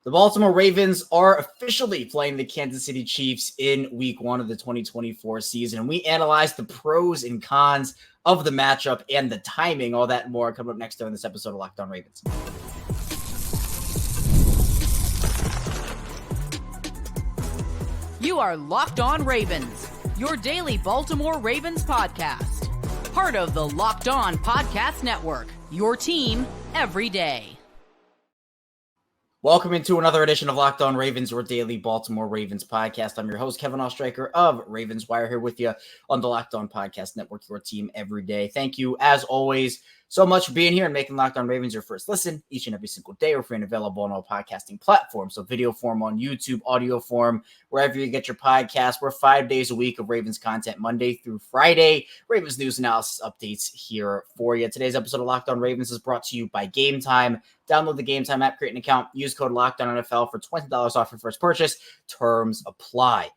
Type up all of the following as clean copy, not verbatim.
The Baltimore Ravens are officially playing the Kansas City Chiefs in week 1 of the 2024 season. We analyzed the pros and cons of the matchup and the timing, all that and more coming up next during this episode of Locked On Ravens. You are Locked On Ravens, your daily Baltimore Ravens podcast. Part of the Locked On Podcast Network, your team every day. Welcome into another edition of Locked On Ravens, your daily Baltimore Ravens podcast. I'm your host, Kevin Ostraker of Ravens Wire, here with you on the Locked On Podcast Network, your team every day. Thank you, as always, so much for being here and making Locked On Ravens your first listen each and every single day. We're free and available on all podcasting platforms, so video form on YouTube, audio form, wherever you get your podcast. We're 5 days a week of Ravens content, Monday through Friday. Ravens news, analysis, updates here for you. Today's episode of Locked On Ravens is brought to you by Gametime. Download the Gametime app, create an account, use code LOCKEDONNFL for $20 off your first purchase. Terms apply.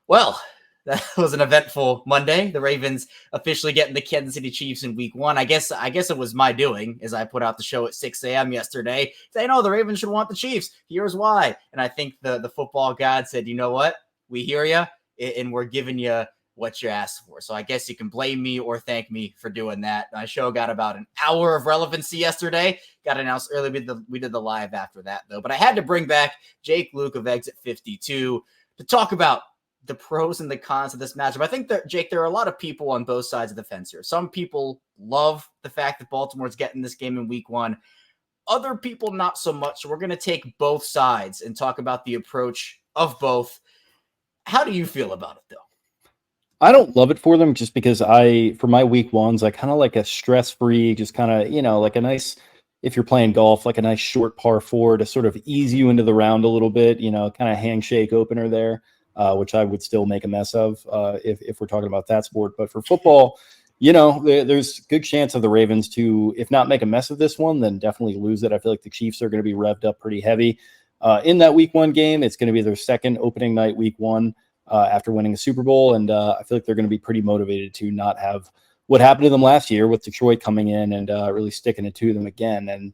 Well, that was an eventful Monday. The Ravens officially getting the Kansas City Chiefs in week 1. I guess it was my doing, as I put out the show at 6 a.m. yesterday, saying, the Ravens should want the Chiefs. Here's why. And I think the football god said, you know what? We hear you, and we're giving you what you asked for. So I guess you can blame me or thank me for doing that. My show got about an hour of relevancy yesterday. Got announced early. We did the live after that, though. But I had to bring back Jake Louque of Exit 52 to talk about the pros and the cons of this matchup. I think that, Jake, there are a lot of people on both sides of the fence here. Some people love the fact that Baltimore's getting this game in week 1. Other people not so much. So we're going to take both sides and talk about the approach of both. How do you feel about it, though? I don't love it for them just because for my week 1s, I kind of like a stress-free, just kind of, like a nice, if you're playing golf, like a nice short par 4 to sort of ease you into the round a little bit, kind of handshake opener there, which I would still make a mess of if we're talking about that sport. But for football, there's a good chance of the Ravens to, if not make a mess of this one, then definitely lose it. I feel like the Chiefs are going to be revved up pretty heavy. In that week 1 game, it's going to be their second opening night week 1. After winning a Super Bowl. And I feel like they're going to be pretty motivated to not have what happened to them last year with Detroit coming in and really sticking it to them again. And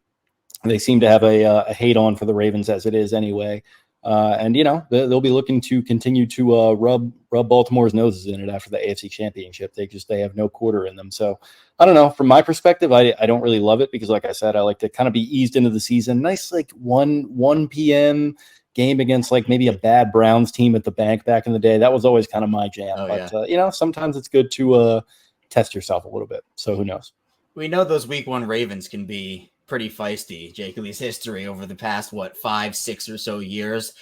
they seem to have a hate on for the Ravens as it is anyway. And they'll be looking to continue to rub Baltimore's noses in it after the AFC Championship. They have no quarter in them. So I don't know. From my perspective, I don't really love it because, like I said, I like to kind of be eased into the season. Nice, like 1 p.m. game against like maybe a bad Browns team at the bank back in the day. That was always kind of my jam. Sometimes it's good to test yourself a little bit. So who knows? We know those week 1 Ravens can be pretty feisty. Jake Louque's history over the past, 5, 6 or so years.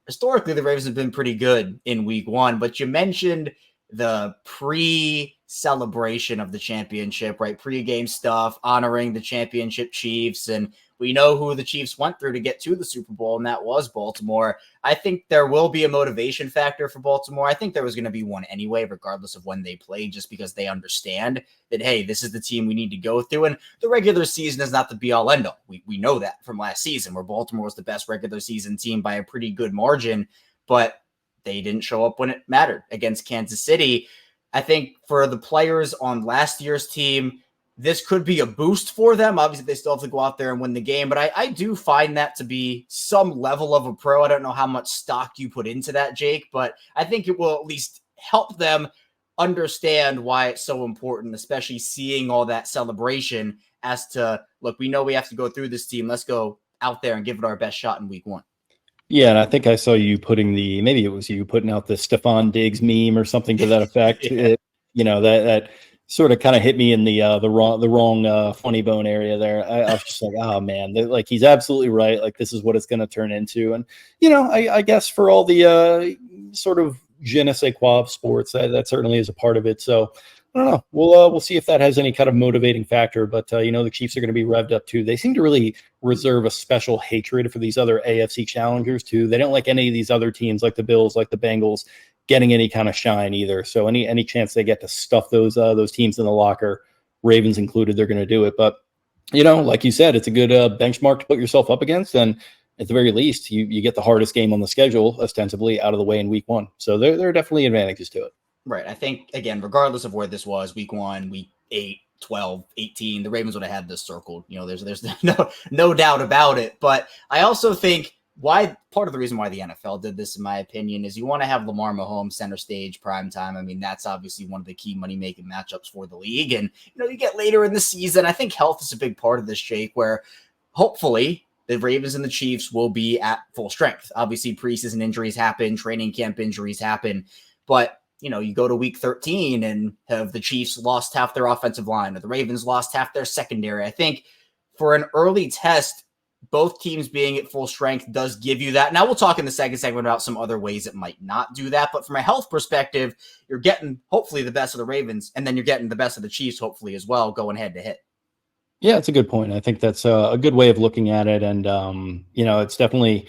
Historically, the Ravens have been pretty good in week 1, but you mentioned the pre-celebration of the championship, right? Pre-game stuff, honoring the championship Chiefs, and we know who the Chiefs went through to get to the Super Bowl, and that was Baltimore. I think there will be a motivation factor for Baltimore. I think there was going to be one anyway, regardless of when they play, just because they understand that, hey, this is the team we need to go through. And the regular season is not the be-all, end-all. We know that from last season, where Baltimore was the best regular season team by a pretty good margin, but they didn't show up when it mattered against Kansas City. I think for the players on last year's team, this could be a boost for them. Obviously, they still have to go out there and win the game, but I do find that to be some level of a pro. I don't know how much stock you put into that, Jake, but I think it will at least help them understand why it's so important, especially seeing all that celebration as to, look, we know we have to go through this team. Let's go out there and give it our best shot in week 1. Yeah, and I think I saw you putting maybe it was you putting out the Stephon Diggs meme or something to that effect. Yeah. That sort of kind of hit me in the wrong funny bone area there. I was just like, oh man, like he's absolutely right. Like this is what it's going to turn into. And I guess for all the sort of je ne sais quoi of sports, that certainly is a part of it. So I don't know. We'll see if that has any kind of motivating factor. But the Chiefs are going to be revved up too. They seem to really reserve a special hatred for these other AFC challengers too. They don't like any of these other teams, like the Bills, like the Bengals, getting any kind of shine either. So any chance they get to stuff those teams in the locker, Ravens included, they're going to do it. But like you said, it's a good benchmark to put yourself up against. And at the very least, you get the hardest game on the schedule ostensibly out of the way in week 1. So there are definitely advantages to it. Right. I think, again, regardless of where this was, week 1, week 8, 12, 18, the Ravens would have had this circled. There's no doubt about it. But I also think part of the reason why the NFL did this, in my opinion, is you want to have Lamar Mahomes center stage primetime. I mean, that's obviously one of the key money-making matchups for the league. And, you get later in the season, I think health is a big part of this, Jake, where hopefully the Ravens and the Chiefs will be at full strength. Obviously, preseason injuries happen, training camp injuries happen, but you go to week 13 and have the Chiefs lost half their offensive line or the Ravens lost half their secondary. I think for an early test, both teams being at full strength does give you that. Now we'll talk in the second segment about some other ways it might not do that. But from a health perspective, you're getting hopefully the best of the Ravens, and then you're getting the best of the Chiefs, hopefully as well, going head to head. Yeah, it's a good point. I think that's a good way of looking at it. And, it's definitely,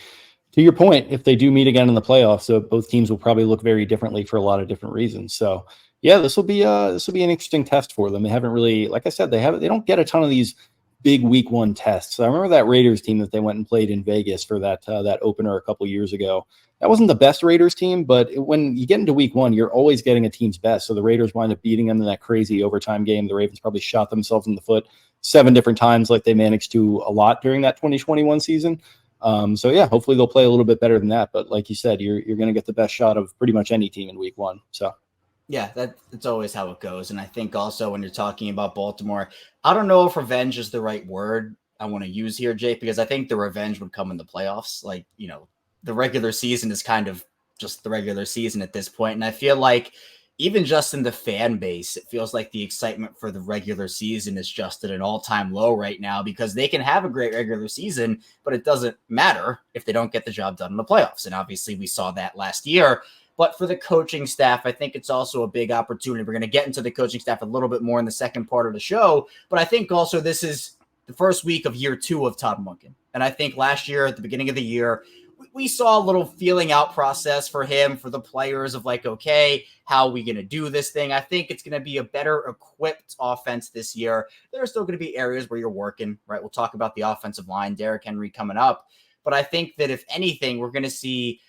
to your point, if they do meet again in the playoffs, so both teams will probably look very differently for a lot of different reasons. So yeah, this will be an interesting test for them. They haven't really, like I said, they don't get a ton of these big week one tests. I remember that Raiders team that they went and played in Vegas for that opener a couple years ago. That wasn't the best Raiders team, but when you get into week one, you're always getting a team's best. So the Raiders wind up beating them in that crazy overtime game. The Ravens probably shot themselves in the foot 7 different times, like they managed to a lot during that 2021 season. So yeah, hopefully they'll play a little bit better than that. But like you said, you're going to get the best shot of pretty much any team in week one. So yeah, that's always how it goes. And I think also when you're talking about Baltimore, I don't know if revenge is the right word I want to use here, Jake, because I think the revenge would come in the playoffs. Like, the regular season is kind of just the regular season at this point. And I feel like even just in the fan base, it feels like the excitement for the regular season is just at an all-time low right now, because they can have a great regular season, but it doesn't matter if they don't get the job done in the playoffs. And obviously we saw that last year. But for the coaching staff, I think it's also a big opportunity. We're going to get into the coaching staff a little bit more in the second part of the show. But I think also this is the first week of year 2 of Todd Monken. And I think last year at the beginning of the year, we saw a little feeling out process for him, for the players of like, okay, how are we going to do this thing? I think it's going to be a better equipped offense this year. There are still going to be areas where you're working, right? We'll talk about the offensive line, Derrick Henry coming up. But I think that if anything, we're going to see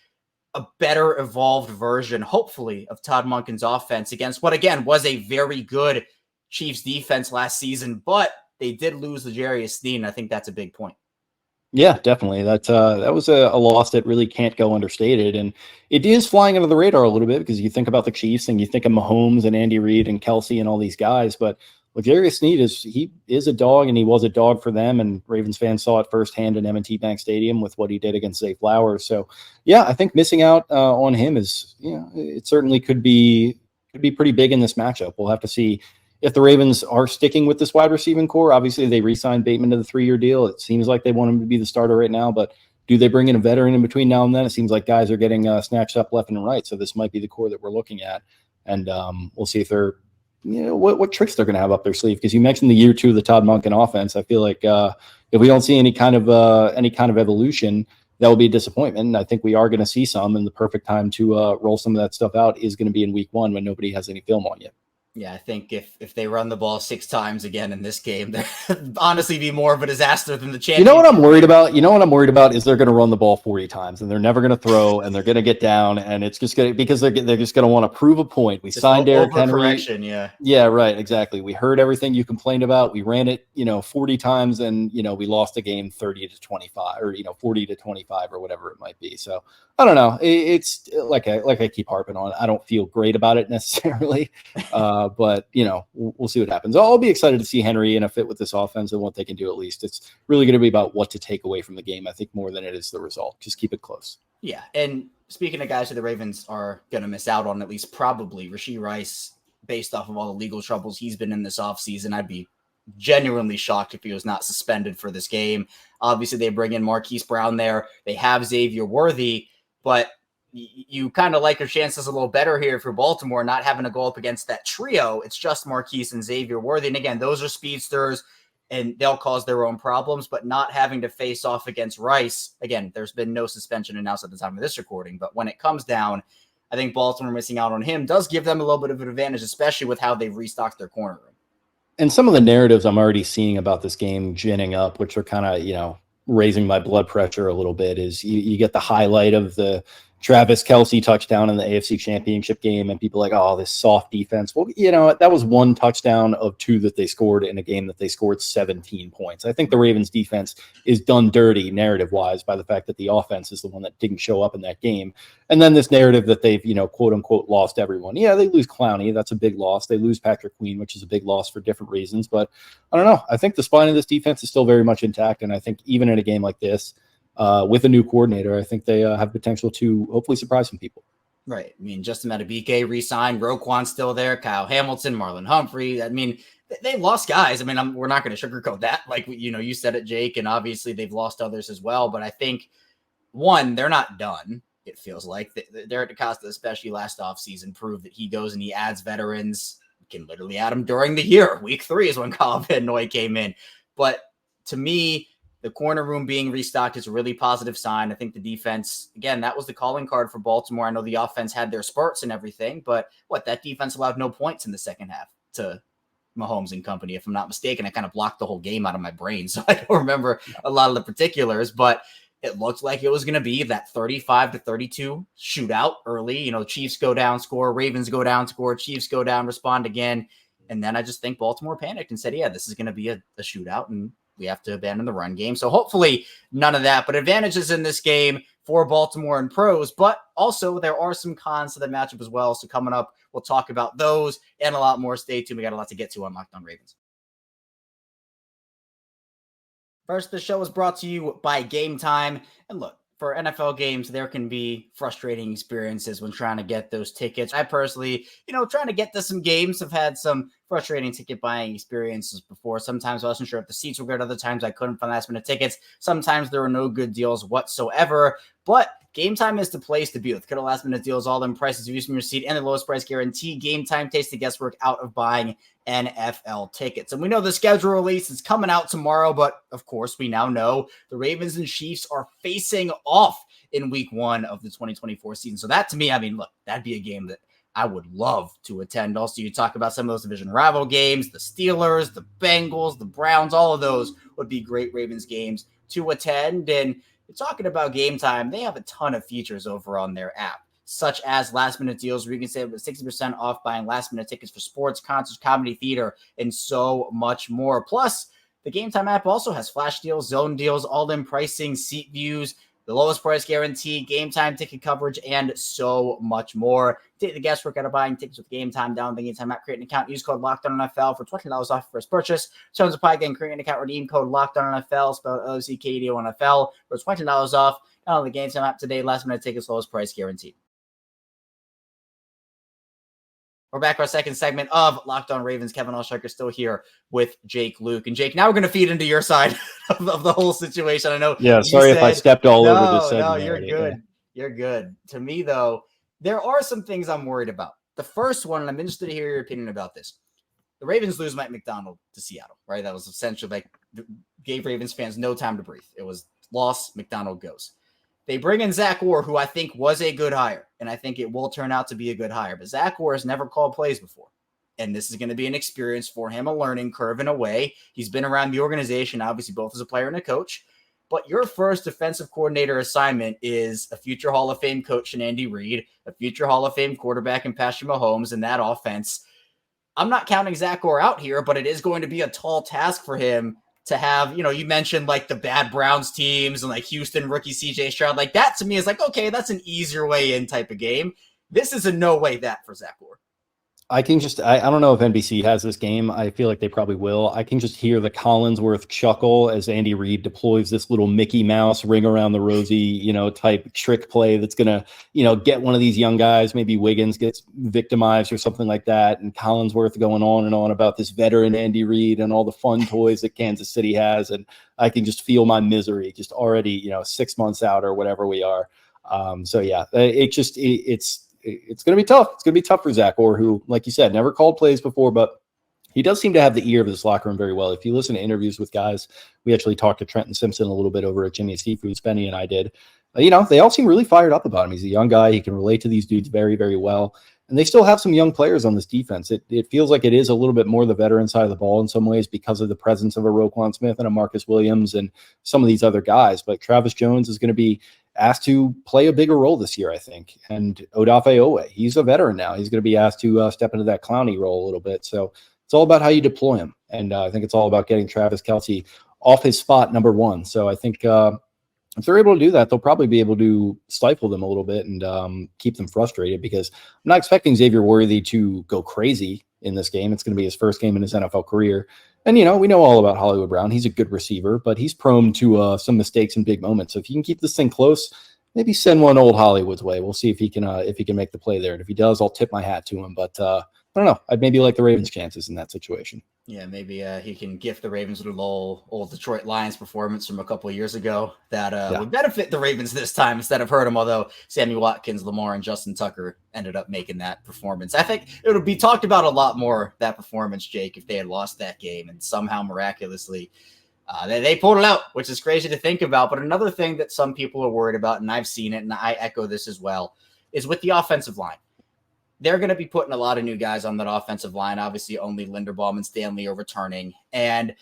a better evolved version, hopefully, of Todd Monken's offense against what, again, was a very good Chiefs defense last season, but they did lose L'Jarius Sneed, and I think that's a big point. Yeah, definitely. That was a loss that really can't go understated. And it is flying under the radar a little bit because you think about the Chiefs and you think of Mahomes and Andy Reid and Kelsey and all these guys. But L'Jarius Sneed is a dog, and he was a dog for them. And Ravens fans saw it firsthand in M&T Bank Stadium with what he did against Zay Flowers. So, yeah, I think missing out on him is, it certainly could be pretty big in this matchup. We'll have to see if the Ravens are sticking with this wide receiving core. Obviously, they re-signed Bateman to the 3-year deal. It seems like they want him to be the starter right now, but do they bring in a veteran in between now and then? It seems like guys are getting snatched up left and right, so this might be the core that we're looking at. And we'll see if they're, what tricks they're going to have up their sleeve. Because you mentioned the year 2 of the Todd Monken offense. I feel like if we don't see any kind of evolution, that will be a disappointment. And I think we are going to see some, and the perfect time to roll some of that stuff out is going to be in week 1 when nobody has any film on yet. Yeah, I think if they run the ball 6 times again in this game, they'd honestly be more of a disaster than the championship. You know what I'm worried about? Is they're going to run the ball 40 times and they're never going to throw and they're going to get down, and it's just going to, because they're just going to want to prove a point. We signed Derrick Henry. Yeah, right, exactly. We heard everything you complained about. We ran it, 40 times, and we lost the game 30-25 or 40-25 or whatever it might be. So I don't know. It's like I keep harping on. I don't feel great about it necessarily. But we'll see what happens. I'll be excited to see Henry in a fit with this offense and what they can do. At least it's really going to be about what to take away from the game, I think, more than it is the result. Just keep it close. Yeah, and speaking of guys who the Ravens are going to miss out on, at least probably Rashee Rice, based off of all the legal troubles he's been in this offseason, I'd be genuinely shocked if he was not suspended for this game. Obviously, they bring in Marquise Brown there. They have Xavier Worthy, but you kind of like your chances a little better here for Baltimore, not having to go up against that trio. It's just Marquise and Xavier Worthy. And again, those are speedsters and they'll cause their own problems, but not having to face off against Rice. Again, there's been no suspension announced at the time of this recording, but when it comes down, I think Baltimore missing out on him does give them a little bit of an advantage, especially with how they've restocked their corner room. And some of the narratives I'm already seeing about this game ginning up, which are kind of, raising my blood pressure a little bit, is you get the highlight of the Travis Kelce touchdown in the AFC Championship game, and people are like, oh, this soft defense. Well, you know, that was one touchdown of 2 that they scored in a game that they scored 17 points. I think the Ravens defense is done dirty narrative-wise by the fact that the offense is the one that didn't show up in that game. And then this narrative that they've, you know, quote-unquote lost everyone. Yeah, they lose Clowney. That's a big loss. They lose Patrick Queen, which is a big loss for different reasons. But I don't know. I think the spine of this defense is still very much intact, and I think even in a game like this, with a new coordinator, I think they have potential to hopefully surprise some people. Right. I mean, Justin Madubuike re-signed, Roquan's still there, Kyle Hamilton, Marlon Humphrey. I mean, they lost guys. I mean, we're not going to sugarcoat that. Like, you know, you said it, Jake, and obviously they've lost others as well. But I think, one, they're not done. It feels like Derek DeCosta, especially last offseason, proved that he goes and he adds veterans. You can literally add them during the year. Week 3 is when Kyle Van Noy came in. But to me, the corner room being restocked is a really positive sign. I think the defense, again, that was the calling card for Baltimore. I know the offense had their spurts and everything, but that defense allowed no points in the second half to Mahomes and company, if I'm not mistaken. I kind of blocked the whole game out of my brain, so I don't remember a lot of the particulars, but it looked like it was going to be that 35-32 shootout early. You know, Chiefs go down, score, Ravens go down, score, Chiefs go down, respond again. And then I just think Baltimore panicked and said, yeah, this is going to be a shootout, and we have to abandon the run game. So hopefully none of that, but advantages in this game for Baltimore and pros, but also there are some cons to the matchup as well. So coming up, we'll talk about those and a lot more. Stay tuned. We got a lot to get to on Locked On Ravens. First, the show is brought to you by Gametime. And look, for NFL games, there can be frustrating experiences when trying to get those tickets. I personally, trying to get to some games, have had some frustrating ticket buying experiences before. Sometimes I wasn't sure if the seats were good. Other times I couldn't find last minute tickets. Sometimes there were no good deals whatsoever. But Gametime is the place to be with. Good last minute deals, all them prices, views from your seat, and the lowest price guarantee. Gametime takes the guesswork out of buying NFL tickets. And we know the schedule release is coming out tomorrow, but of course we now know the Ravens and Chiefs are facing off in week 1 of the 2024 season. So that to me, look, that'd be a game that I would love to attend. Also, you talk about some of those division rival games, the Steelers, the Bengals, the Browns, all of those would be great Ravens games to attend. And you're talking about Gametime, they have a ton of features over on their app, such as last-minute deals where you can save 60% off buying last-minute tickets for sports, concerts, comedy, theater, and so much more. Plus, the Gametime app also has flash deals, zone deals, all-in pricing, seat views, the lowest price guarantee, Gametime ticket coverage, and so much more. Take the guesswork out of buying tickets with Gametime. Download the Gametime app, create an account, use code LOCKEDONNFL for $20 off first purchase. Terms apply. Again, create an account, redeem code LOCKEDONNFL, spelled LOCKEDONFL for $20 off. Download the Gametime app today. Last minute tickets, lowest price guaranteed. We're back for our second segment of Locked On Ravens. Kevin Oestreicher still here with Jake Louque. And Jake, now we're going to feed into your side of the whole situation. I know. Yeah, sorry if I stepped all over this segment. No, you're good. Yeah. You're good. To me, though, there are some things I'm worried about. The first one, and I'm interested to hear your opinion about this. The Ravens lose Mike McDonald to Seattle, right? That was essentially gave Ravens fans no time to breathe. It was loss, McDonald goes. They bring in Zach Orr, who I think was a good hire, and I think it will turn out to be a good hire. But Zach Orr has never called plays before, and this is going to be an experience for him, a learning curve in a way. He's been around the organization, obviously, both as a player and a coach. But your first defensive coordinator assignment is a future Hall of Fame coach in Andy Reid, a future Hall of Fame quarterback in Patrick Mahomes, and that offense. I'm not counting Zach Orr out here, but it is going to be a tall task for him to have, you mentioned like the bad Browns teams and like Houston rookie CJ Stroud. Like that to me is like, okay, that's an easier way in type of game. This is a no way that for Zach Orr. I can just, I don't know if NBC has this game. I feel like they probably will. I can just hear the Collinsworth chuckle as Andy Reid deploys this little Mickey Mouse ring around the rosy, type trick play that's going to, get one of these young guys, maybe Wiggins gets victimized or something like that. And Collinsworth going on and on about this veteran Andy Reid and all the fun toys that Kansas City has. And I can just feel my misery just already, 6 months out or whatever we are. So yeah, it's going to be tough. It's going to be tough for Zach Orr, who, like you said, never called plays before, but he does seem to have the ear of this locker room very well. If you listen to interviews with guys, we actually talked to Trenton Simpson a little bit over at Jimmy's Seafood, Spenny and I did. They all seem really fired up about him. He's a young guy. He can relate to these dudes very, very well. And they still have some young players on this defense. It feels like it is a little bit more the veteran side of the ball in some ways because of the presence of a Roquan Smith and a Marcus Williams and some of these other guys. But Travis Jones is going to be asked to play a bigger role this year, I think. And Odafe Owe, he's a veteran now. He's going to be asked to step into that Clowney role a little bit. So it's all about how you deploy him. And I think it's all about getting Travis Kelce off his spot, number one. So I think if they're able to do that, they'll probably be able to stifle them a little bit and keep them frustrated, because I'm not expecting Xavier Worthy to go crazy in this game. It's going to be his first game in his NFL career. And, we know all about Hollywood Brown. He's a good receiver, but he's prone to some mistakes in big moments. So if you can keep this thing close, maybe send one old Hollywood's way. We'll see if he can make the play there. And if he does, I'll tip my hat to him. But I don't know. I'd maybe like the Ravens' chances in that situation. Yeah, maybe he can gift the Ravens with an old Detroit Lions performance from a couple of years ago that would benefit the Ravens this time instead of hurt them, although Sammy Watkins, Lamar, and Justin Tucker ended up making that performance. I think it would be talked about a lot more, that performance, Jake, if they had lost that game, and somehow miraculously they pulled it out, which is crazy to think about. But another thing that some people are worried about, and I've seen it, and I echo this as well, is with the offensive line. They're going to be putting a lot of new guys on that offensive line. Obviously, only Linderbaum and Stanley are returning. And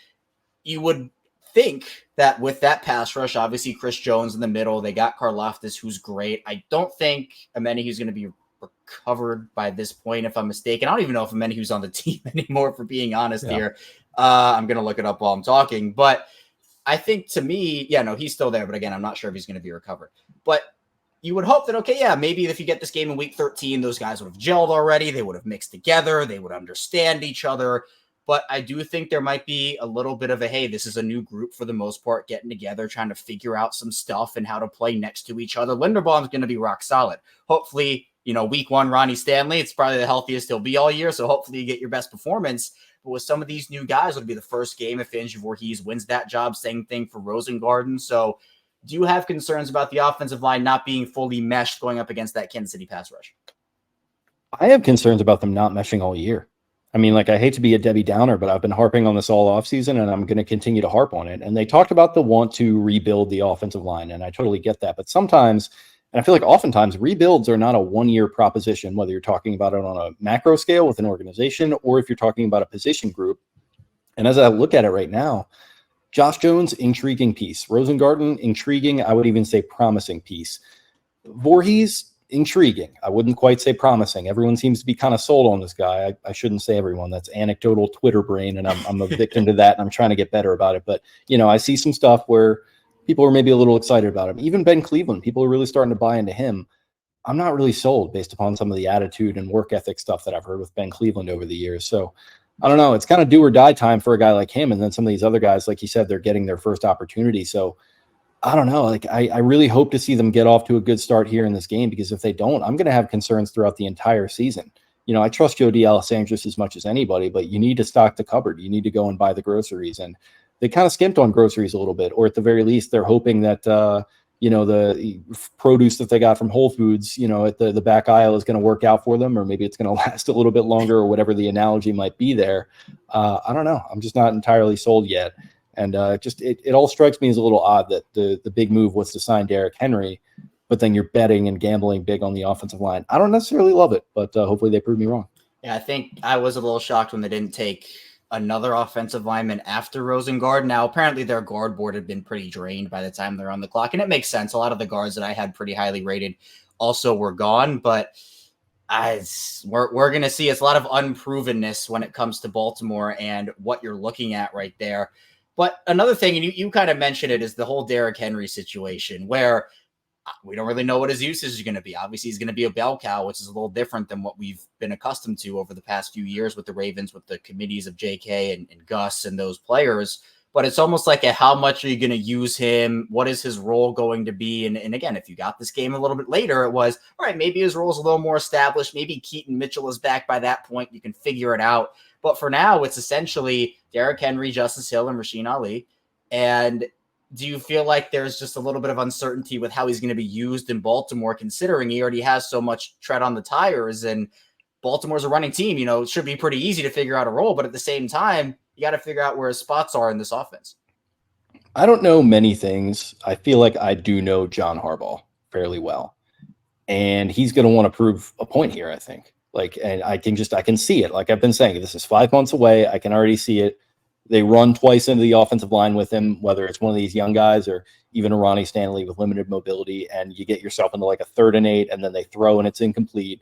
you would think that with that pass rush, obviously Chris Jones in the middle, they got Karlaftis, who's great. I don't think Amenahu's going to be recovered by this point, if I'm mistaken. I don't even know if Amenahu's on the team anymore, for being honest here. I'm going to look it up while I'm talking. But I think, to me, he's still there. But again, I'm not sure if he's going to be recovered. But you would hope that, maybe if you get this game in week 13, those guys would have gelled already. They would have mixed together. They would understand each other. But I do think there might be a little bit of a, hey, this is a new group for the most part, getting together, trying to figure out some stuff and how to play next to each other. Linderbaum's going to be rock solid. Hopefully, week one, Ronnie Stanley, it's probably the healthiest he'll be all year. So hopefully you get your best performance. But with some of these new guys, it'll be the first game if Angie Voorhees wins that job. Same thing for Rosengarten. So do you have concerns about the offensive line not being fully meshed going up against that Kansas City pass rush? I have concerns about them not meshing all year. I mean, I hate to be a Debbie Downer, but I've been harping on this all offseason, and I'm going to continue to harp on it. And they talked about the want to rebuild the offensive line, and I totally get that. But sometimes, and I feel like oftentimes, rebuilds are not a one-year proposition, whether you're talking about it on a macro scale with an organization or if you're talking about a position group. And as I look at it right now, Josh Jones, intriguing piece. Rosengarten, intriguing. I would even say promising piece. Voorhees, intriguing. I wouldn't quite say promising. Everyone seems to be kind of sold on this guy. I shouldn't say everyone. That's anecdotal Twitter brain, and I'm a victim to that, and I'm trying to get better about it. But, I see some stuff where people are maybe a little excited about him. Even Ben Cleveland, people are really starting to buy into him. I'm not really sold based upon some of the attitude and work ethic stuff that I've heard with Ben Cleveland over the years. So I don't know. It's kind of do or die time for a guy like him. And then some of these other guys, like you said, they're getting their first opportunity. So I don't know. I really hope to see them get off to a good start here in this game, because if they don't, I'm going to have concerns throughout the entire season. I trust Joe D'Alessandris as much as anybody, but you need to stock the cupboard. You need to go and buy the groceries. And they kind of skimped on groceries a little bit, or at the very least, they're hoping that, the produce that they got from Whole Foods, at the back aisle is going to work out for them, or maybe it's going to last a little bit longer, or whatever the analogy might be there. I don't know. I'm just not entirely sold yet. And it all strikes me as a little odd that the big move was to sign Derrick Henry, but then you're betting and gambling big on the offensive line. I don't necessarily love it, but hopefully they prove me wrong. Yeah, I think I was a little shocked when they didn't take another offensive lineman after Rosengarten. Now, apparently their guard board had been pretty drained by the time they're on the clock, and it makes sense. A lot of the guards that I had pretty highly rated also were gone, but we're going to see it's a lot of unprovenness when it comes to Baltimore and what you're looking at right there. But another thing, and you kind of mentioned it, is the whole Derrick Henry situation, where we don't really know what his usage is going to be. Obviously, he's going to be a bell cow, which is a little different than what we've been accustomed to over the past few years with the Ravens, with the committees of JK and Gus and those players. But it's almost like how much are you going to use him? What is his role going to be? And again, if you got this game a little bit later, it was, all right, maybe his role is a little more established. Maybe Keaton Mitchell is back by that point. You can figure it out. But for now, it's essentially Derrick Henry, Justice Hill, and Rasheen Ali. And do you feel like there's just a little bit of uncertainty with how he's going to be used in Baltimore, considering he already has so much tread on the tires, and Baltimore's a running team? It should be pretty easy to figure out a role, but at the same time, you got to figure out where his spots are in this offense. I don't know many things. I feel like I do know John Harbaugh fairly well, and he's going to want to prove a point here, I think. And I can see it. Like I've been saying, this is 5 months away. I can already see it. They run twice into the offensive line with him, whether it's one of these young guys or even a Ronnie Stanley with limited mobility, and you get yourself into like a 3rd and 8, and then they throw and it's incomplete,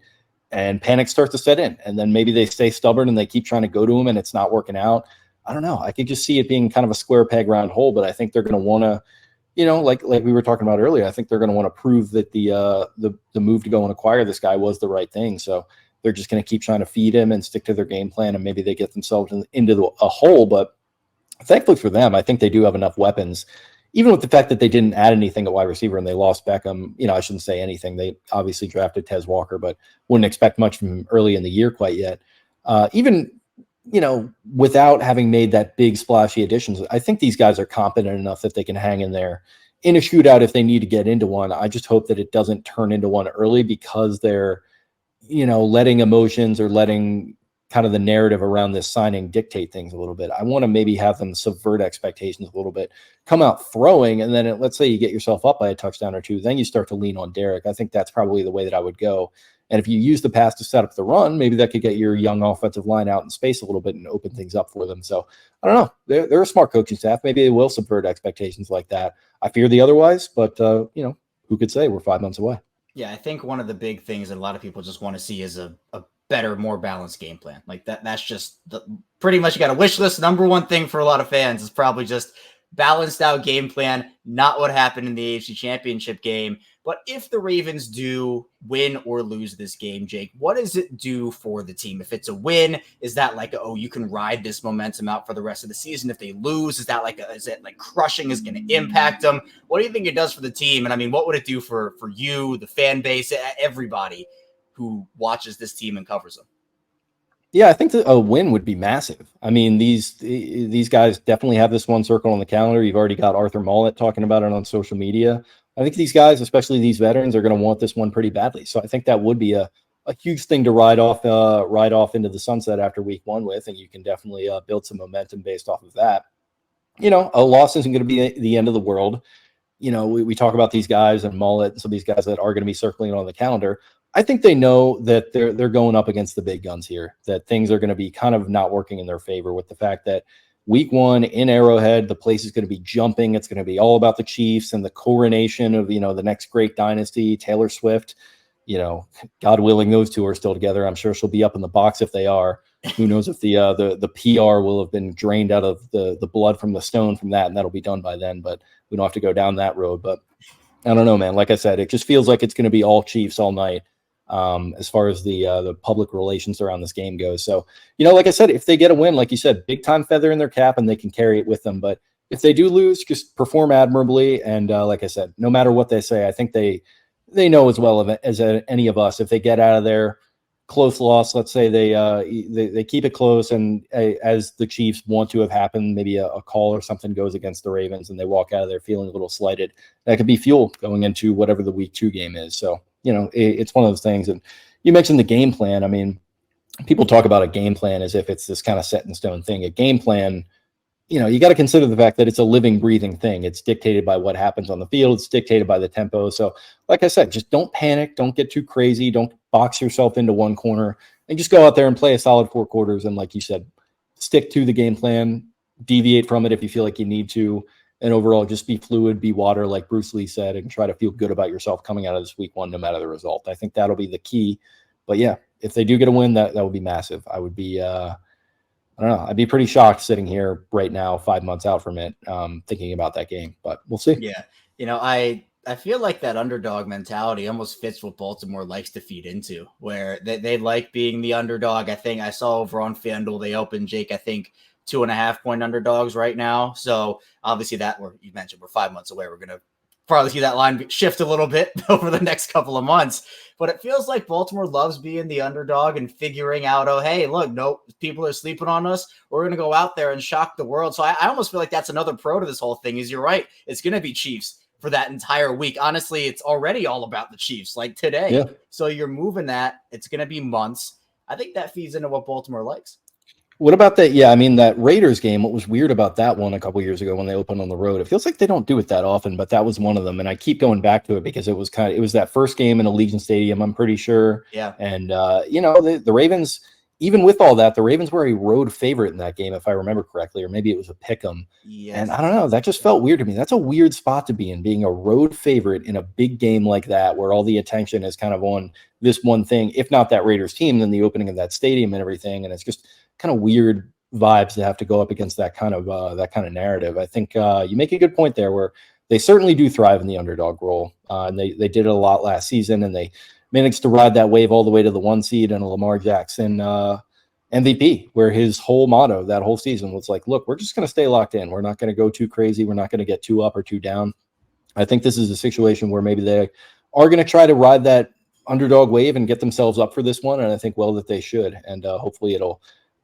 and panic starts to set in. And then maybe they stay stubborn and they keep trying to go to him and it's not working out. I don't know. I could just see it being kind of a square peg round hole, but I think they're going to want to, like we were talking about earlier, I think they're going to want to prove that the move to go and acquire this guy was the right thing. So they're just going to keep trying to feed him and stick to their game plan, and maybe they get themselves into a hole. But thankfully for them, I think they do have enough weapons, even with the fact that they didn't add anything at wide receiver and they lost Beckham. I shouldn't say anything. They obviously drafted Tez Walker, but wouldn't expect much from him early in the year quite yet. Even without having made that big splashy additions, I think these guys are competent enough that they can hang in there in a shootout if they need to get into one. I just hope that it doesn't turn into one early because they're, letting emotions or letting kind of the narrative around this signing dictate things a little bit. I want to maybe have them subvert expectations a little bit, come out throwing, and then let's say you get yourself up by a touchdown or two, then you start to lean on Derek. I think that's probably the way that I would go. And if you use the pass to set up the run, maybe that could get your young offensive line out in space a little bit and open things up for them. So I don't know. They're a smart coaching staff. Maybe they will subvert expectations like that. I fear the otherwise, but who could say? We're 5 months away. Yeah, I think one of the big things that a lot of people just want to see is a better, more balanced game plan. Like that's just pretty much you got a wish list. Number one thing for a lot of fans is probably just balanced out game plan, not what happened in the AFC Championship game. But if the Ravens do win or lose this game, Jake, what does it do for the team? If it's a win, is that like, you can ride this momentum out for the rest of the season? If they lose, is it like crushing is going to impact them? What do you think it does for the team? And I mean, what would it do for you, the fan base, everybody who watches this team and covers them? Yeah, I think that a win would be massive. I mean, these guys definitely have this one circle on the calendar. You've already got Arthur Mollett talking about it on social media. I think these guys, especially these veterans, are going to want this one pretty badly. So I think that would be a huge thing to ride off into the sunset after week one with, and you can definitely build some momentum based off of that. A loss isn't going to be the end of the world. We talk about these guys and Mollett and some of these guys that are going to be circling on the calendar. I think they know that they're going up against the big guns here, that things are going to be kind of not working in their favor with the fact that week one in Arrowhead, the place is going to be jumping. It's going to be all about the Chiefs and the coronation of, the next great dynasty, Taylor Swift. God willing, those two are still together. I'm sure she'll be up in the box if they are. Who knows if the PR will have been drained out of the blood from the stone from that, and that'll be done by then. But we don't have to go down that road. But I don't know, man. Like I said, it just feels like it's going to be all Chiefs all night. As far as the public relations around this game goes. So, like I said, if they get a win, like you said, big time feather in their cap and they can carry it with them. But if they do lose, just perform admirably. And like I said, no matter what they say, I think they know as well as any of us, if they get out of there, close loss, let's say they keep it close, and as the Chiefs want to have happened, maybe a call or something goes against the Ravens and they walk out of there feeling a little slighted, that could be fuel going into whatever the week 2 game is. So it's one of those things. And you mentioned the game plan. I mean, people talk about a game plan as if it's this kind of set in stone thing. A game plan, you got to consider the fact that it's a living, breathing thing. It's dictated by what happens on the field. It's dictated by the tempo. So like I said, just don't panic. Don't get too crazy. Don't box yourself into one corner, and just go out there and play a solid 4 quarters. And like you said, stick to the game plan, deviate from it if you feel like you need to. And overall, just be fluid, be water, like Bruce Lee said, and try to feel good about yourself coming out of this week 1, no matter the result. I think that'll be the key. But yeah, if they do get a win, that would be massive. I would be, I don't know, I'd be pretty shocked sitting here right now, 5 months out from it, thinking about that game. But we'll see. Yeah, I feel like that underdog mentality almost fits what Baltimore likes to feed into, where they like being the underdog. I think I saw over on FanDuel, they opened, Jake, I think 2.5-point underdogs right now. So obviously you mentioned we're 5 months away. We're going to probably see that line shift a little bit over the next couple of months, but it feels like Baltimore loves being the underdog and figuring out, hey, look, no, people are sleeping on us. We're going to go out there and shock the world. So I almost feel like that's another pro to this whole thing is you're right. It's going to be Chiefs for that entire week. Honestly, it's already all about the Chiefs like today. Yeah. So you're moving that. It's going to be months. I think that feeds into what Baltimore likes. What about that? Yeah, I mean, that Raiders game, what was weird about that one a couple years ago when they opened on the road, it feels like they don't do it that often, but that was one of them. And I keep going back to it because it was that first game in Allegiant Stadium, I'm pretty sure. Yeah. And, the Ravens, even with all that, the Ravens were a road favorite in that game, if I remember correctly, or maybe it was a pick 'em. Yes. And I don't know, that just felt weird to me. That's a weird spot to be in, being a road favorite in a big game like that, where all the attention is kind of on this one thing, if not that Raiders team, then the opening of that stadium and everything. And it's just kind of weird vibes to have to go up against that kind of narrative. I think you make a good point there, where they certainly do thrive in the underdog role. And they did it a lot last season, and they managed to ride that wave all the way to the 1 seed and a Lamar Jackson MVP, where his whole motto that whole season was like, look, we're just going to stay locked in. We're not going to go too crazy. We're not going to get too up or too down. I think this is a situation where maybe they are going to try to ride that underdog wave and get themselves up for this one. And I think, well, that they should. And hopefully it'll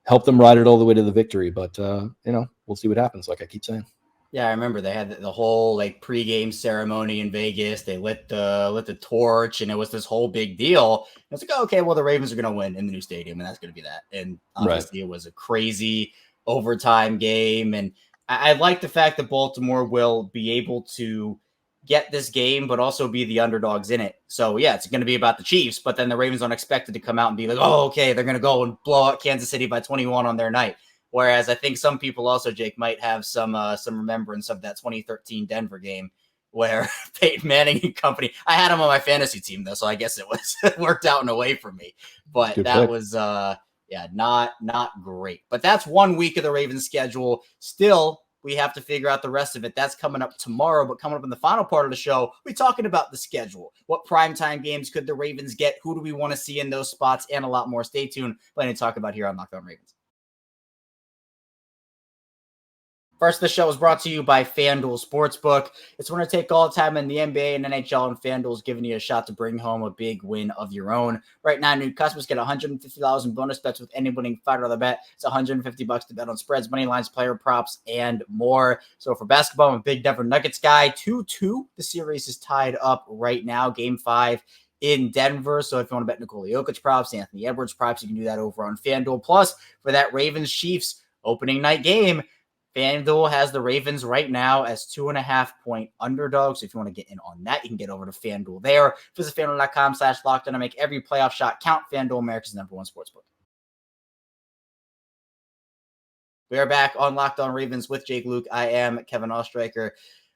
help them ride it all the way to the victory. But, we'll see what happens, like I keep saying. Yeah, I remember they had the whole like pregame ceremony in Vegas. They lit the torch, and it was this whole big deal. And it's like, oh, okay, well, the Ravens are going to win in the new stadium, and that's going to be that. And obviously, It was a crazy overtime game, and I like the fact that Baltimore will be able to get this game, but also be the underdogs in it. So yeah, it's going to be about the Chiefs, but then the Ravens aren't expected to come out and be like, oh, okay, they're going to go and blow out Kansas City by 21 on their night. Whereas I think some people also, Jake, might have some remembrance of that 2013 Denver game where Peyton Manning and company. I had him on my fantasy team though, so I guess it was worked out in a way for me. But Good that pick. was not great. But that's 1 week of the Ravens schedule. Still, we have to figure out the rest of it. That's coming up tomorrow. But coming up in the final part of the show, we're talking about the schedule. What primetime games could the Ravens get? Who do we want to see in those spots? And a lot more. Stay tuned. Plenty to talk about here on Locked On Ravens. First, the show is brought to you by FanDuel Sportsbook. It's winner take all time in the NBA and NHL, and FanDuel is giving you a shot to bring home a big win of your own. Right now, new customers get $150 in bonus bets with any winning $5 bet. It's $150 to bet on spreads, money lines, player props, and more. So for basketball, I'm a big Denver Nuggets guy. 2-2. The series is tied up right now. Game 5 in Denver. So if you want to bet Nikola Jokic props, Anthony Edwards props, you can do that over on FanDuel. Plus, for that Ravens-Chiefs opening night game, FanDuel has the Ravens right now as 2.5-point underdogs. So if you want to get in on that, you can get over to FanDuel there. Visit FanDuel.com/locked on to make every playoff shot count. FanDuel, America's #1 sportsbook. We are back on Locked On Ravens with Jake Louque. I am Kevin Oestreicher.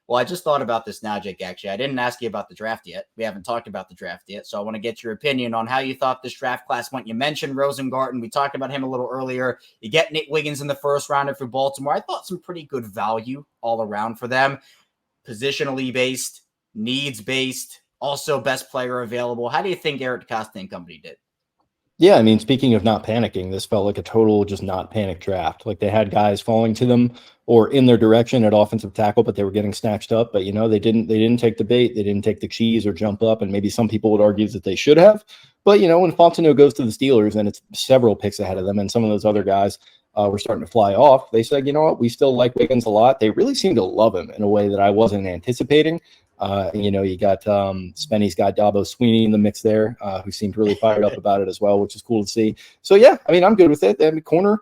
Well, I just thought about this now, Jake, actually. I didn't ask you about the draft yet. We haven't talked about the draft yet. So I want to get your opinion on how you thought this draft class went. You mentioned Rosengarten. We talked about him a little earlier. You get Nate Wiggins in the first rounder for Baltimore. I thought some pretty good value all around for them. Positionally based, needs based, also best player available. How do you think Eric DeCosta and company did? Yeah, I mean, speaking of not panicking, this felt like a total just not panic draft. Like they had guys falling to them or in their direction at offensive tackle, but they were getting snatched up. But they didn't take the bait, they didn't take the cheese or jump up. And maybe some people would argue that they should have. But when Fontenot goes to the Steelers and it's several picks ahead of them, and some of those other guys were starting to fly off, they said, you know what, we still like Wiggins a lot. They really seem to love him in a way that I wasn't anticipating. You got Spenny's got Dabo Sweeney in the mix there, who seemed really fired up about it as well, which is cool to see. So yeah, I mean, I'm good with it. I mean, corner,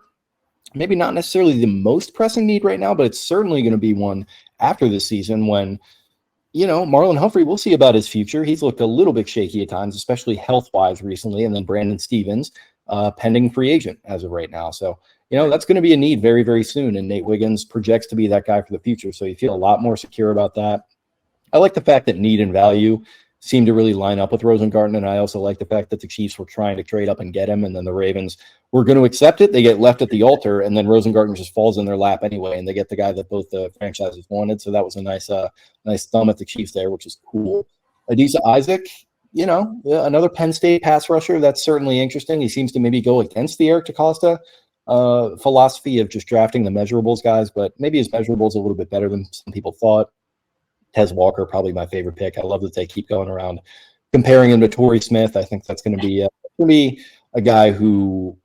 maybe not necessarily the most pressing need right now, but it's certainly going to be one after this season when, Marlon Humphrey, we'll see about his future. He's looked a little bit shaky at times, especially health-wise recently, and then Brandon Stevens, pending free agent as of right now. So, that's going to be a need very, very soon, and Nate Wiggins projects to be that guy for the future. So you feel a lot more secure about that. I like the fact that need and value seem to really line up with Rosengarten, and I also like the fact that the Chiefs were trying to trade up and get him, and then the Ravens were going to accept it. They get left at the altar, and then Rosengarten just falls in their lap anyway, and they get the guy that both the franchises wanted. So that was a nice thumb at the Chiefs there, which is cool. Adisa Isaac, another Penn State pass rusher. That's certainly interesting. He seems to maybe go against the Eric DeCosta philosophy of just drafting the measurables guys, but maybe his measurables a little bit better than some people thought. Tez Walker, probably my favorite pick. I love that they keep going around comparing him to Torrey Smith. I think that's going to be a guy who,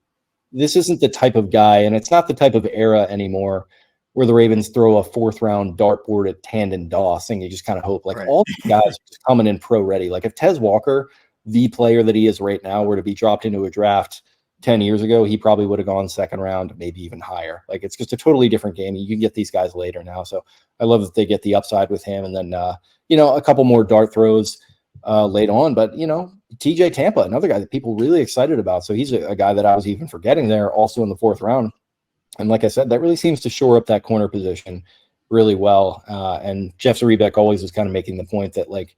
this isn't the type of guy, and it's not the type of era anymore where the Ravens throw a 4th-round dartboard at Tandon Doss, and you just kind of hope, like, all these guys are just coming in pro-ready. Like, if Tez Walker, the player that he is right now, were to be dropped into a draft 10 years ago, he probably would have gone 2nd round, maybe even higher. Like, it's just a totally different game. You can get these guys later now. So I love that they get the upside with him. And then, a couple more dart throws late on. But, TJ Tampa, another guy that people really excited about. So he's a guy that I was even forgetting there, also in the 4th round. And like I said, that really seems to shore up that corner position really well. And Jeff Zrebiec always was kind of making the point that, like,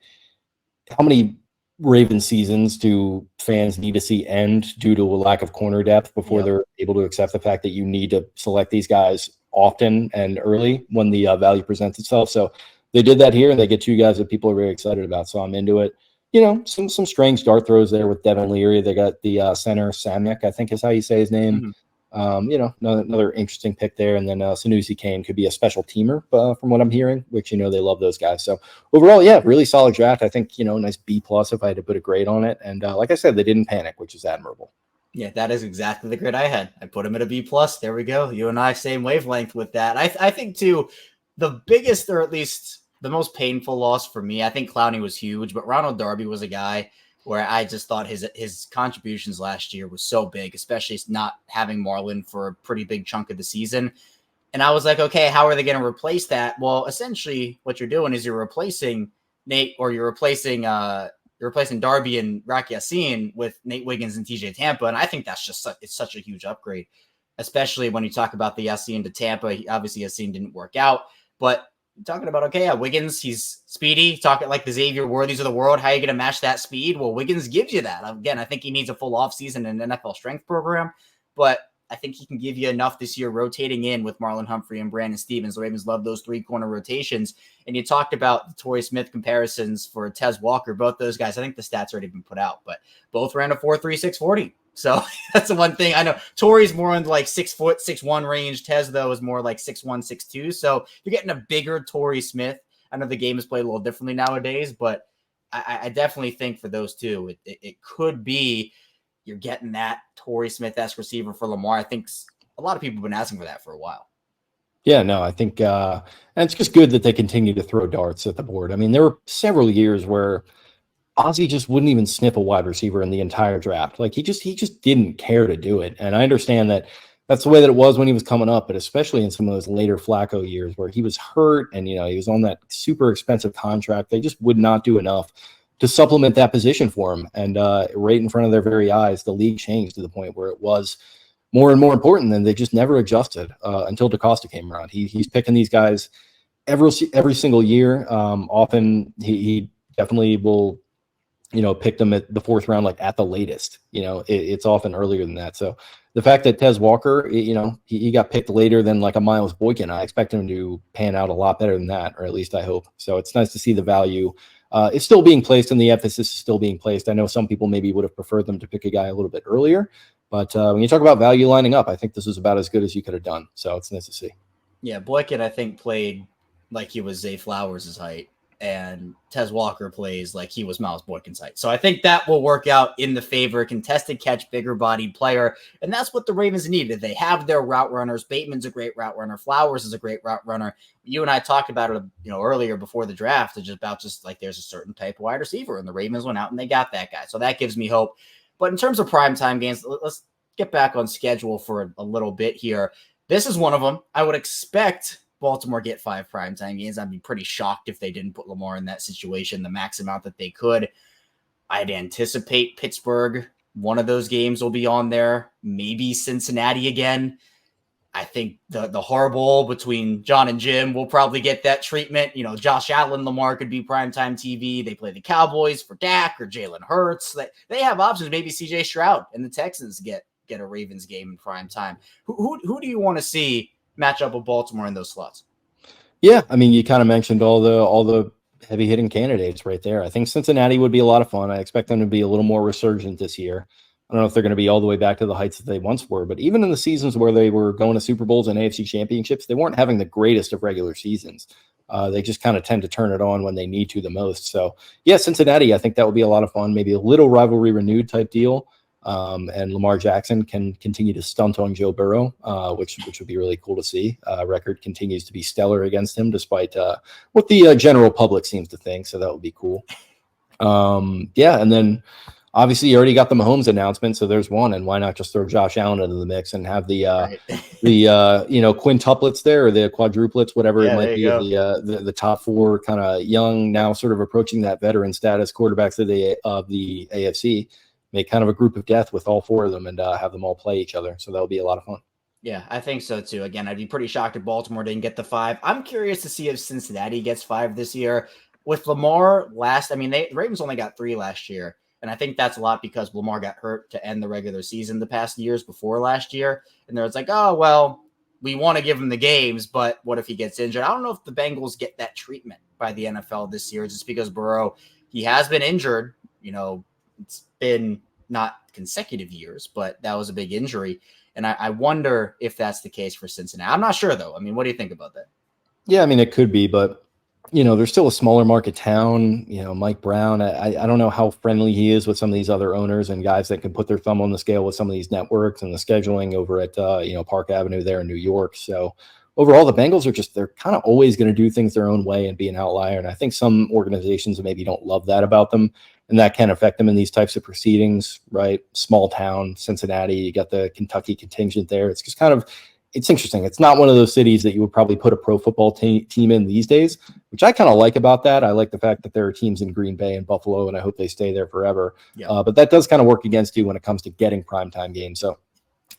how many Ravens seasons do fans need to see end due to a lack of corner depth before they're able to accept the fact that you need to select these guys often and early when the value presents itself? So they did that here, and they get 2 guys that people are very excited about. So I'm into it. You know, some strange dart throws there with Devin Leary. They got the center, Samnick, I think is how you say his name. You know, another interesting pick there. And then Sanusi Kane could be a special teamer from what I'm hearing, which, you know, they love those guys. So overall, yeah, really solid draft. I think, you know, nice B+ if I had to put a grade on it. And like I said, they didn't panic, which is admirable. Yeah, that is exactly the grade I had. I put him at a B+. There we go. You and I, same wavelength with that. I think, too, the biggest, or at least the most painful loss for me, I think Clowney was huge, but Ronald Darby was a guy where I just thought his contributions last year was so big, especially not having Marlon for a pretty big chunk of the season. And I was like, okay, how are they going to replace that? Well, essentially what you're doing is you're replacing Nate, or you're replacing Darby and Rocky Yassin with Nate Wiggins and TJ Tampa. And I think that's just it's such a huge upgrade, especially when you talk about the Yassin to Tampa. Obviously Yassin didn't work out, but talking about, okay, Wiggins, he's speedy, talking like the Xavier Worthies of the world. How are you going to match that speed? Well, Wiggins gives you that. Again, I think he needs a full offseason and an NFL strength program, but I think he can give you enough this year rotating in with Marlon Humphrey and Brandon Stevens. The Ravens love those 3-corner rotations. And you talked about the Torrey Smith comparisons for Tez Walker. Both those guys, I think the stats already been put out, but both ran a 4.3 640. So that's the one thing I know. Torrey's more in like 6 foot, 6'1" range. Tez, though, is more like 6'1", 6'2". So you're getting a bigger Torrey Smith. I know the game is played a little differently nowadays, but I definitely think for those two, it could be you're getting that Torrey Smith-esque receiver for Lamar. I think a lot of people have been asking for that for a while. Yeah, no, I think and it's just good that they continue to throw darts at the board. I mean, there were several years where Ozzie just wouldn't even sniff a wide receiver in the entire draft. Like he just didn't care to do it. And I understand that that's the way that it was when he was coming up, but especially in some of those later Flacco years where he was hurt and, you know, he was on that super expensive contract. They just would not do enough to supplement that position for him. And right in front of their very eyes, the league changed to the point where it was more and more important, and they just never adjusted until DaCosta came around. He's picking these guys every single year. Often he definitely will, you know, pick them at the 4th round, like at the latest. You know, it's often earlier than that. So the fact that Tez Walker, you know, he got picked later than like a Miles Boykin, I expect him to pan out a lot better than that, or at least I hope. So it's nice to see the value. It's still being placed, and the emphasis is still being placed. I know some people maybe would have preferred them to pick a guy a little bit earlier, but when you talk about value lining up, I think this is about as good as you could have done. So it's nice to see. Yeah, Boykin, I think, played like he was Zay Flowers' height, and Tez Walker plays like he was Miles Boykin's height. So I think that will work out in the favor. Contested catch, bigger bodied player. And that's what the Ravens needed. They have their route runners. Bateman's a great route runner. Flowers is a great route runner. You and I talked about it, you know, earlier before the draft, just like there's a certain type of wide receiver, and the Ravens went out and they got that guy. So that gives me hope. But in terms of primetime games, let's get back on schedule for a little bit here. This is one of them. I would expect Baltimore get 5 primetime games. I'd be pretty shocked if they didn't put Lamar in that situation, the max amount that they could. I'd anticipate Pittsburgh. One of those games will be on there. Maybe Cincinnati again. I think the horrible between John and Jim will probably get that treatment. You know, Josh Allen, Lamar could be primetime TV. They play the Cowboys for Dak or Jalen Hurts. They have options. Maybe CJ Stroud and the Texans get a Ravens game in primetime. Who do you want to see match up with Baltimore in those slots? Yeah, I mean, you kind of mentioned all the heavy hitting candidates right there. I think Cincinnati would be a lot of fun. I expect them to be a little more resurgent this year. I don't know if they're going to be all the way back to the heights that they once were, but even in the seasons where they were going to Super Bowls and AFC championships, they weren't having the greatest of regular seasons. They just kind of tend to turn it on when they need to the most. So yeah, Cincinnati, I think that would be a lot of fun. Maybe a little rivalry renewed type deal. And Lamar Jackson can continue to stunt on Joe Burrow, which would be really cool to see. Record continues to be stellar against him, despite what the general public seems to think. So that would be cool. Yeah, and then obviously you already got the Mahomes announcement, so there's one, and why not just throw Josh Allen into the mix and have the Right. quintuplets there, or the quadruplets, whatever it Yeah, might there you be, go. the top four kind of young, now sort of approaching that veteran status quarterbacks of the AFC, make kind of a group of death with all four of them, and have them all play each other. So that'll be a lot of fun. Yeah, I think so too. Again, I'd be pretty shocked if Baltimore didn't get the 5. I'm curious to see if Cincinnati gets 5 this year. With Lamar the Ravens only got 3 last year. And I think that's a lot because Lamar got hurt to end the regular season the past years before last year. And there was like, oh, well, we want to give him the games, but what if he gets injured? I don't know if the Bengals get that treatment by the NFL this year, just because Burrow, he has been injured. It's been not consecutive years, but that was a big injury. And I wonder if that's the case for Cincinnati. I'm not sure, though. I mean, what do you think about that? Yeah, I mean, it could be, but there's still a smaller market town. Mike Brown, I don't know how friendly he is with some of these other owners and guys that can put their thumb on the scale with some of these networks and the scheduling over at, Park Avenue there in New York. So overall, the Bengals they're kind of always going to do things their own way and be an outlier. And I think some organizations maybe don't love that about them, and that can affect them in these types of proceedings, right? Small town, Cincinnati, you got the Kentucky contingent there. It's just it's interesting. It's not one of those cities that you would probably put a pro football team in these days, which I kind of like about that. I like the fact that there are teams in Green Bay and Buffalo, and I hope they stay there forever. Yeah. But that does kind of work against you when it comes to getting primetime games. So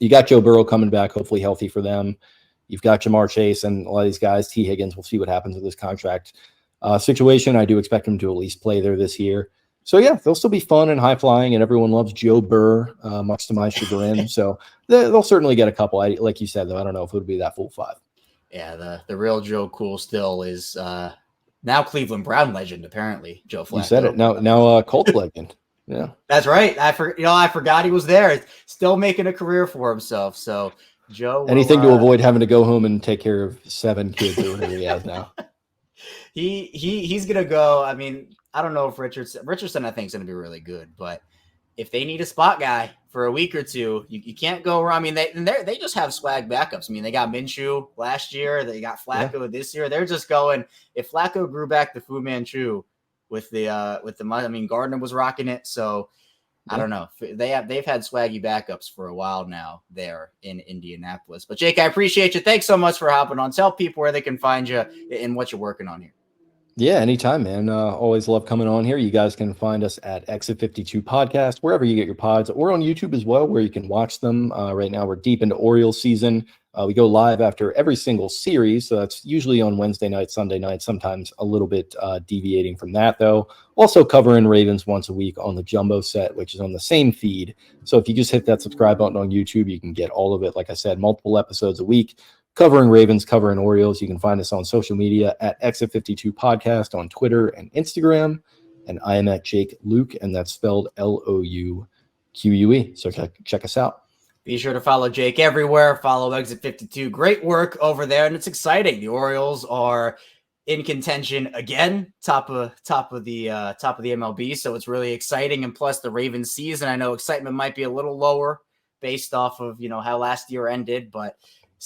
you got Joe Burrow coming back, hopefully healthy for them. You've got Jamar Chase and a lot of these guys. T. Higgins, we'll see what happens with this contract situation. I do expect him to at least play there this year. So, yeah, they'll still be fun and high-flying, and everyone loves Joe Burr, much to my chagrin. So they'll certainly get a couple. Like you said, though, I don't know if it would be that full 5. Yeah, the real Joe Cool still is now Cleveland Brown legend, apparently, Joe Flacco. You said it. Now Colts legend. Yeah. That's right. I forgot he was there. Still making a career for himself. So, Joe. Anything to avoid having to go home and take care of 7 kids or whatever he has now. He's going to go. I mean, I don't know if Richardson, I think, is going to be really good, but if they need a spot guy for a week or two, you can't go wrong. I mean, they just have swag backups. I mean, they got Minshew last year. They got Flacco this year. They're just going, if Flacco grew back the Fu Manchu with the money, I mean, Gardner was rocking it. So I don't know. They've had swaggy backups for a while now there in Indianapolis. But Jake, I appreciate you. Thanks so much for hopping on. Tell people where they can find you and what you're working on here. Yeah, anytime, man. Always love coming on here. You guys can find us at Exit 52 Podcast, wherever you get your pods, or on YouTube as well, where you can watch them. Right now, we're deep into Orioles season. We go live after every single series, so that's usually on Wednesday night, Sunday night, sometimes a little bit deviating from that, though. Also covering Ravens once a week on the Jumbo Set, which is on the same feed. So if you just hit that subscribe button on YouTube, you can get all of it. Like I said, multiple episodes a week. Covering Ravens, covering Orioles. You can find us on social media at Exit 52 Podcast on Twitter and Instagram. And I am at Jake Louque, and that's spelled Louque. So check us out. Be sure to follow Jake everywhere. Follow Exit 52. Great work over there, and it's exciting. The Orioles are in contention again, top of the MLB. So it's really exciting. And plus the Ravens season, I know excitement might be a little lower based off of how last year ended, but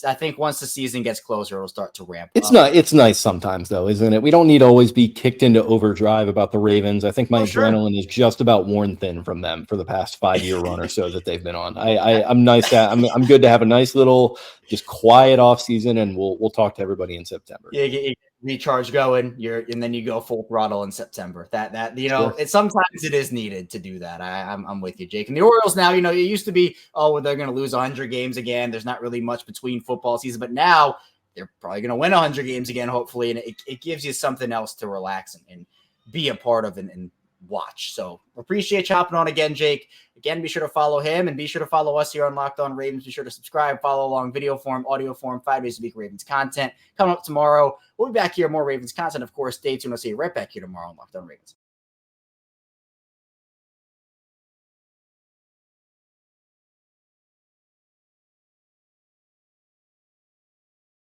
I think once the season gets closer, it'll start to ramp up. It's nice sometimes, though, isn't it? We don't need to always be kicked into overdrive about the Ravens. I think my adrenaline is just about worn thin from them for the past 5-year run or so that they've been on. I'm good to have a nice little just quiet off season, and we'll talk to everybody in September. Yeah, you recharge going, and then you go full throttle in September. Sure. Sometimes it is needed to do that. I'm with you, Jake. And the Orioles now, it used to be, they're going to lose 100 games again. There's not really much between football season, but now they're probably going to win 100 games again, hopefully, and it gives you something else to relax and be a part of and watch. So appreciate you hopping on again, Jake. Again, be sure to follow him and be sure to follow us here on Locked On Ravens. Be sure to subscribe, follow along, video form, audio form, 5 days a week Ravens content. Coming up tomorrow, we'll be back here, more Ravens content. Of course, stay tuned. I'll see you right back here tomorrow on Locked On Ravens.